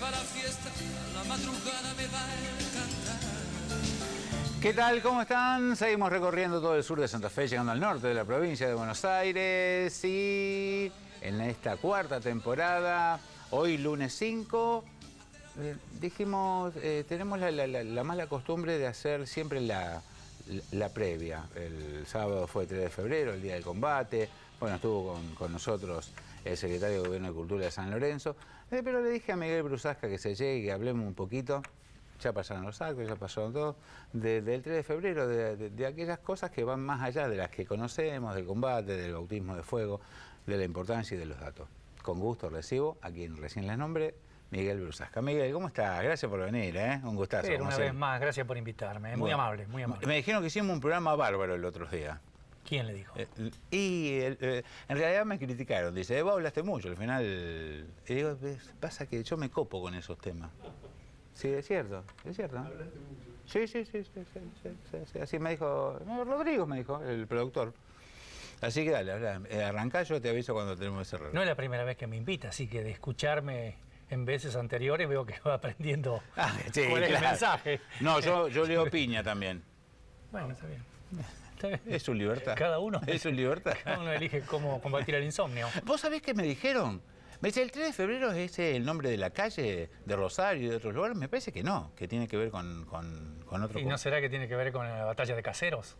va la fiesta, la madrugada me va a encantar. ¿Qué tal? ¿Cómo están? Seguimos recorriendo todo el sur de Santa Fe, llegando al norte de la provincia de Buenos Aires y en esta cuarta temporada, hoy lunes 5, dijimos, tenemos la mala costumbre de hacer siempre la previa. El sábado fue 3 de febrero, el día del combate. Bueno, estuvo con nosotros el secretario de Gobierno y Cultura de San Lorenzo, pero le dije a Miguel Brusasca que se llegue y que hablemos un poquito. Ya pasaron los actos, ya pasaron todo, del 3 de febrero, de aquellas cosas que van más allá de las que conocemos, del combate, del bautismo de fuego, de la importancia y de los datos. Con gusto recibo a quien recién les nombré, Miguel Brusasca. Miguel, ¿cómo estás? Gracias por venir, ¿eh? Un gustazo. Pero una vez más, gracias por invitarme. Muy amable, muy amable. Me dijeron que hicimos un programa bárbaro el otro día. ¿Quién le dijo? En realidad me criticaron. Dice, vos hablaste mucho, al final... Y digo, pasa que yo me copo con esos temas. Sí, es cierto, es cierto. ¿Hablaste mucho? Sí. Así me dijo, Rodrigo me dijo, el productor. Así que dale, arrancá, yo te aviso cuando tenemos ese error. No es la primera vez que me invita, así que de escucharme en veces anteriores veo que va aprendiendo sí, cuál es el mensaje. No, yo leo piña también. Bueno, está bien. Es su libertad. Cada uno. Es su libertad. Cada uno elige cómo combatir el insomnio. ¿Vos sabés qué me dijeron? Me dice, ¿el 3 de febrero es el nombre de la calle de Rosario y de otros lugares? Me parece que no, que tiene que ver con otro... ¿Y no será que tiene que ver con la batalla de Caseros?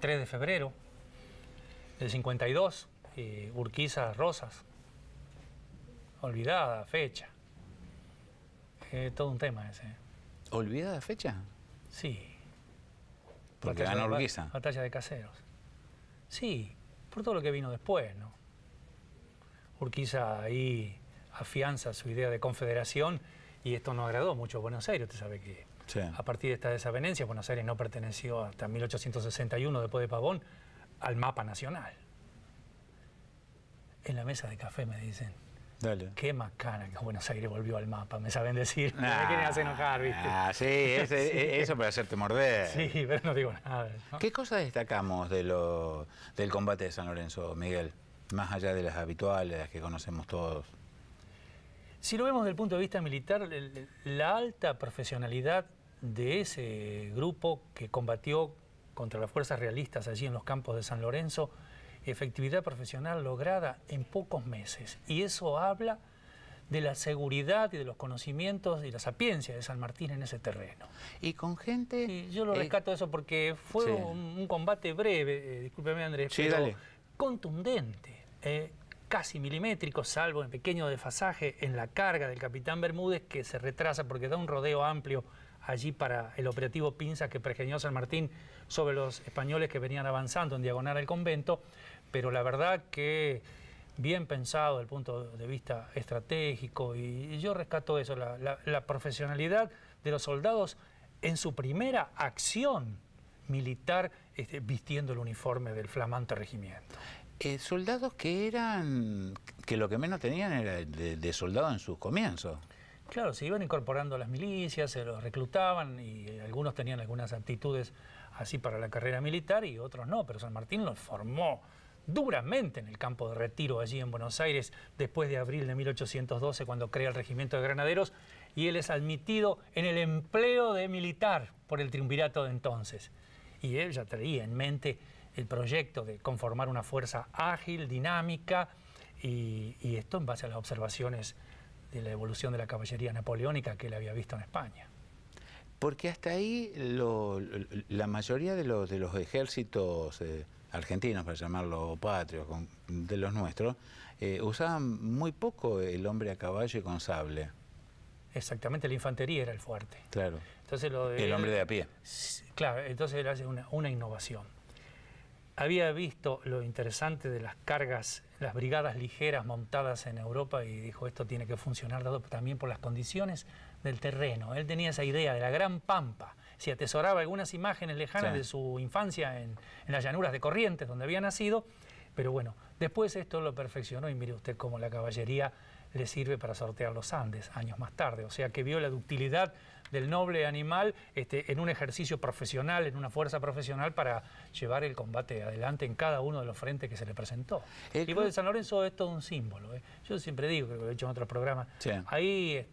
3 de febrero del 52, Urquiza, Rosas. Olvidada fecha. Todo un tema ese. ¿Olvidada fecha? Sí. Porque ganó Urquiza. Batalla de Caseros. Sí, por todo lo que vino después, ¿no? Urquiza ahí afianza su idea de confederación y esto no agradó mucho a Buenos Aires. Usted sabe que sí. A partir de esta desavenencia, Buenos Aires no perteneció hasta 1861, después de Pavón, al mapa nacional. En la mesa de café me dicen, dale. Qué macana que Buenos Aires volvió al mapa, me saben decir. Me quieren hacer enojar, ¿viste? Sí, eso para hacerte morder. Sí, pero no digo nada, ¿no? ¿Qué cosas destacamos del combate de San Lorenzo, Miguel? Más allá de las habituales, las que conocemos todos. Si lo vemos desde el punto de vista militar, la alta profesionalidad de ese grupo que combatió contra las fuerzas realistas allí en los campos de San Lorenzo, efectividad profesional lograda en pocos meses. Y eso habla de la seguridad y de los conocimientos y la sapiencia de San Martín en ese terreno. Y con gente... Y yo lo rescato eso porque fue sí. un combate breve, discúlpeme Andrés, sí, pero dale. Contundente. Casi milimétrico, salvo en pequeño desfasaje en la carga del capitán Bermúdez, que se retrasa porque da un rodeo amplio allí para el operativo Pinza que pergeñó San Martín sobre los españoles que venían avanzando en diagonal al convento, pero la verdad que bien pensado desde el punto de vista estratégico, y yo rescato eso, la profesionalidad de los soldados en su primera acción militar vistiendo el uniforme del flamante regimiento. Soldados que lo que menos tenían era de soldado en sus comienzos. Claro, se iban incorporando a las milicias, se los reclutaban y algunos tenían algunas aptitudes así para la carrera militar y otros no, pero San Martín los formó duramente en el campo de retiro allí en Buenos Aires después de abril de 1812 cuando crea el regimiento de granaderos y él es admitido en el empleo de militar por el triunvirato de entonces. Y él ya traía en mente el proyecto de conformar una fuerza ágil, dinámica, y esto en base a las observaciones de la evolución de la caballería napoleónica que él había visto en España. Porque hasta ahí la mayoría de los ejércitos argentinos, para llamarlo patrios, de los nuestros, usaban muy poco el hombre a caballo y con sable. Exactamente, la infantería era el fuerte. Claro. Entonces el hombre de a pie. Claro, entonces él hace una innovación. Había visto lo interesante de las cargas, las brigadas ligeras montadas en Europa y dijo, esto tiene que funcionar dado también por las condiciones del terreno. Él tenía esa idea de la gran pampa. Se atesoraba algunas imágenes lejanas de su infancia en las llanuras de Corrientes, donde había nacido, pero bueno, Después esto lo perfeccionó y mire usted cómo la caballería le sirve para sortear los Andes años más tarde. O sea que vio la ductilidad del noble animal en un ejercicio profesional, en una fuerza profesional para llevar el combate adelante en cada uno de los frentes que se le presentó. Y pues de San Lorenzo es todo un símbolo. Yo siempre digo, que lo he hecho en otros programas, sí. Ahí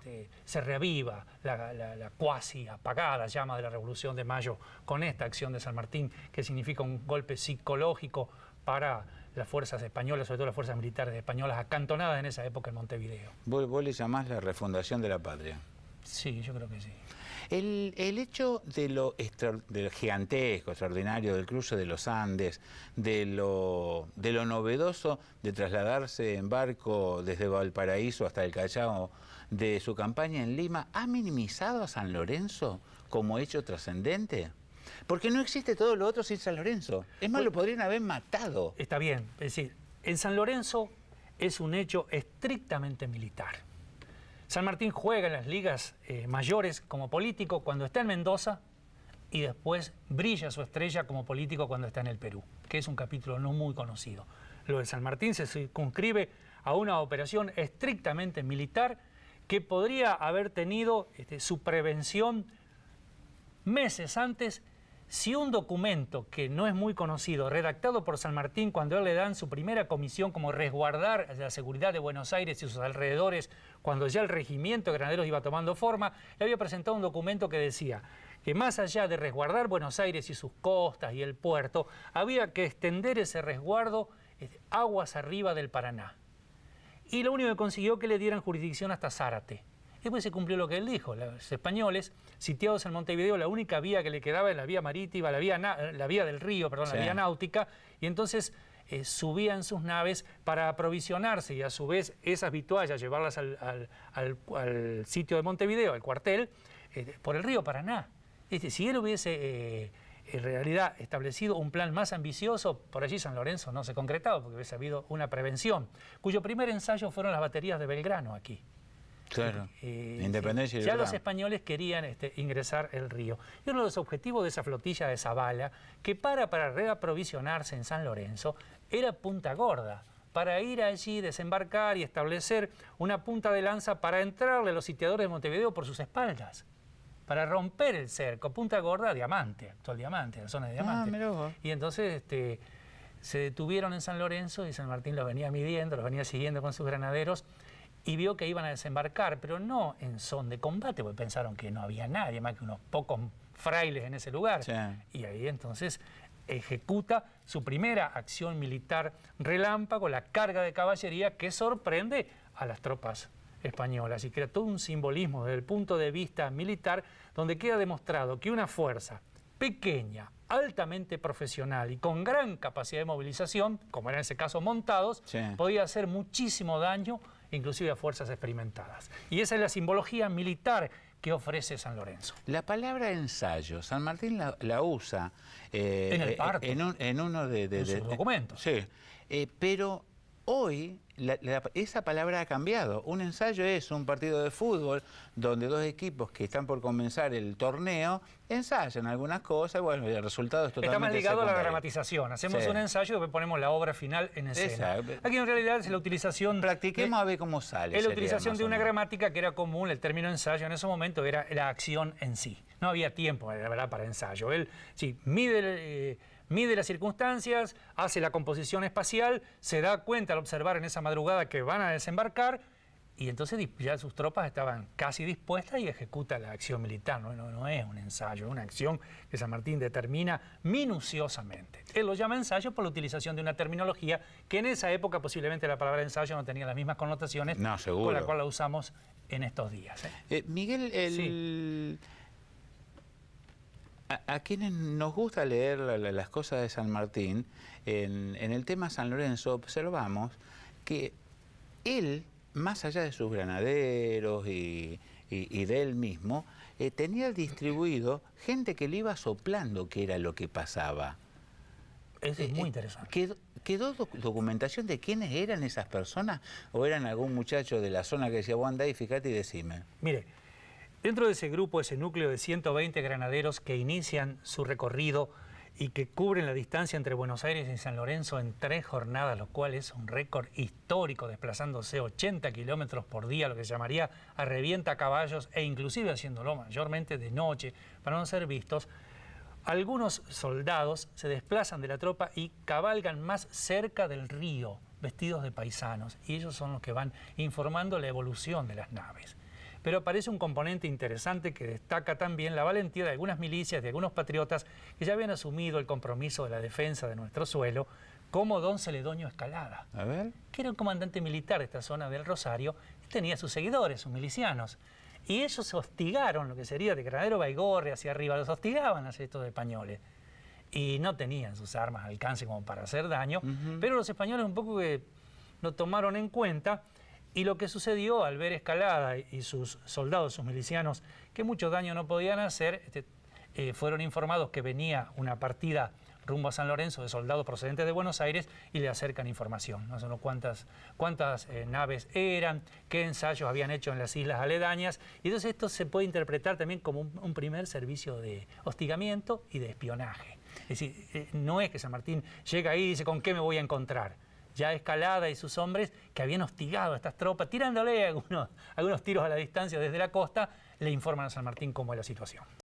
se reaviva la cuasi apagada llama de la Revolución de Mayo con esta acción de San Martín, que significa un golpe psicológico para las fuerzas españolas, sobre todo las fuerzas militares españolas acantonadas en esa época en Montevideo. ¿Vos le llamás la refundación de la patria? Sí, yo creo que sí. El hecho de lo gigantesco, extraordinario, del cruce de los Andes, de lo novedoso de trasladarse en barco desde Valparaíso hasta el Callao, de su campaña en Lima, ¿ha minimizado a San Lorenzo como hecho trascendente? Porque no existe todo lo otro sin San Lorenzo. Es más, lo podrían haber matado. Está bien, es decir, en San Lorenzo es un hecho estrictamente militar. San Martín juega en las ligas mayores como político cuando está en Mendoza y después brilla su estrella como político cuando está en el Perú, que es un capítulo no muy conocido. Lo de San Martín se circunscribe a una operación estrictamente militar que podría haber tenido su prevención meses antes si un documento que no es muy conocido, redactado por San Martín cuando él le dan su primera comisión como resguardar la seguridad de Buenos Aires y sus alrededores, cuando ya el regimiento de granaderos iba tomando forma, le había presentado un documento que decía que más allá de resguardar Buenos Aires y sus costas y el puerto, había que extender ese resguardo aguas arriba del Paraná. Y lo único que consiguió que le dieran jurisdicción hasta Zárate. Después se cumplió lo que él dijo. Los españoles, sitiados en Montevideo, la única vía que le quedaba era la vía marítima, la vía del río, perdón, sí. La vía náutica, y entonces subían sus naves para aprovisionarse y a su vez esas vituallas llevarlas al sitio de Montevideo, al cuartel, por el río Paraná. Si él hubiese en realidad establecido un plan más ambicioso, por allí San Lorenzo no se concretaba porque hubiese habido una prevención, cuyo primer ensayo fueron las baterías de Belgrano aquí. Claro, Independencia y ya los españoles querían ingresar el río. Y uno de los objetivos de esa flotilla de Zavala, que para reaprovisionarse en San Lorenzo, era Punta Gorda, para ir allí, desembarcar y establecer una punta de lanza para entrarle a los sitiadores de Montevideo por sus espaldas, para romper el cerco. Punta Gorda, Diamante, actual Diamante, la zona de Diamante. Y entonces se detuvieron en San Lorenzo y San Martín los venía midiendo, los venía siguiendo con sus granaderos, y vio que iban a desembarcar, pero no en son de combate, porque pensaron que no había nadie, más que unos pocos frailes en ese lugar. Sí. Y ahí entonces ejecuta su primera acción militar relámpago, la carga de caballería, que sorprende a las tropas españolas y crea todo un simbolismo desde el punto de vista militar, donde queda demostrado que una fuerza pequeña, altamente profesional y con gran capacidad de movilización, como era en ese caso montados, sí. Podía hacer muchísimo daño, inclusive a fuerzas experimentadas. Y esa es la simbología militar que ofrece San Lorenzo. La palabra ensayo, San Martín la usa en el parto, en uno de sus documentos. Sí, pero hoy esa palabra ha cambiado. Un ensayo es un partido de fútbol donde dos equipos que están por comenzar el torneo ensayan algunas cosas, bueno, el resultado es totalmente está más ligado secundario. A la dramatización. Hacemos un ensayo y después ponemos la obra final en escena. Exacto. Aquí en realidad es la utilización... Practiquemos a ver cómo sale. Es la utilización de una gramática que era común, el término ensayo en ese momento era la acción en sí. No había tiempo, la verdad, para ensayo. Él sí, mide las circunstancias, hace la composición espacial, se da cuenta al observar en esa madrugada que van a desembarcar y entonces ya sus tropas estaban casi dispuestas y ejecuta la acción militar. No es un ensayo, es una acción que San Martín determina minuciosamente. Él lo llama ensayo por la utilización de una terminología que en esa época posiblemente la palabra ensayo no tenía las mismas connotaciones con la cual la usamos en estos días. Miguel, sí. A quienes nos gusta leer las cosas de San Martín, en el tema San Lorenzo observamos que él, más allá de sus granaderos y de él mismo, tenía distribuido gente que le iba soplando qué era lo que pasaba. Eso es muy interesante. ¿Quedó documentación de quiénes eran esas personas? ¿O eran algún muchacho de la zona que decía, vos andá y fíjate y decime? Mire, dentro de ese grupo, ese núcleo de 120 granaderos que inician su recorrido y que cubren la distancia entre Buenos Aires y San Lorenzo en 3 jornadas, lo cual es un récord histórico, desplazándose 80 kilómetros por día, lo que se llamaría a revienta caballos, e inclusive haciéndolo mayormente de noche para no ser vistos. Algunos soldados se desplazan de la tropa y cabalgan más cerca del río, vestidos de paisanos, y ellos son los que van informando la evolución de las naves. Pero aparece un componente interesante que destaca también la valentía de algunas milicias, de algunos patriotas que ya habían asumido el compromiso de la defensa de nuestro suelo, como don Celedonio Escalada, A ver. que era un comandante militar de esta zona del Rosario, y tenía sus seguidores, sus milicianos. Y ellos hostigaron lo que sería de Granadero Baigorria hacia arriba, los hostigaban hacia estos españoles. Y no tenían sus armas al alcance como para hacer daño, pero los españoles un poco que lo tomaron en cuenta. Y lo que sucedió al ver Escalada y sus soldados, sus milicianos, que mucho daño no podían hacer, fueron informados que venía una partida rumbo a San Lorenzo de soldados procedentes de Buenos Aires y le acercan información. No sé cuántas naves eran, qué ensayos habían hecho en las islas aledañas. Y entonces esto se puede interpretar también como un primer servicio de hostigamiento y de espionaje. Es decir, no es que San Martín llega ahí y dice ¿con qué me voy a encontrar? Ya Escalada y sus hombres, que habían hostigado a estas tropas, tirándole algunos tiros a la distancia desde la costa, le informan a San Martín cómo es la situación.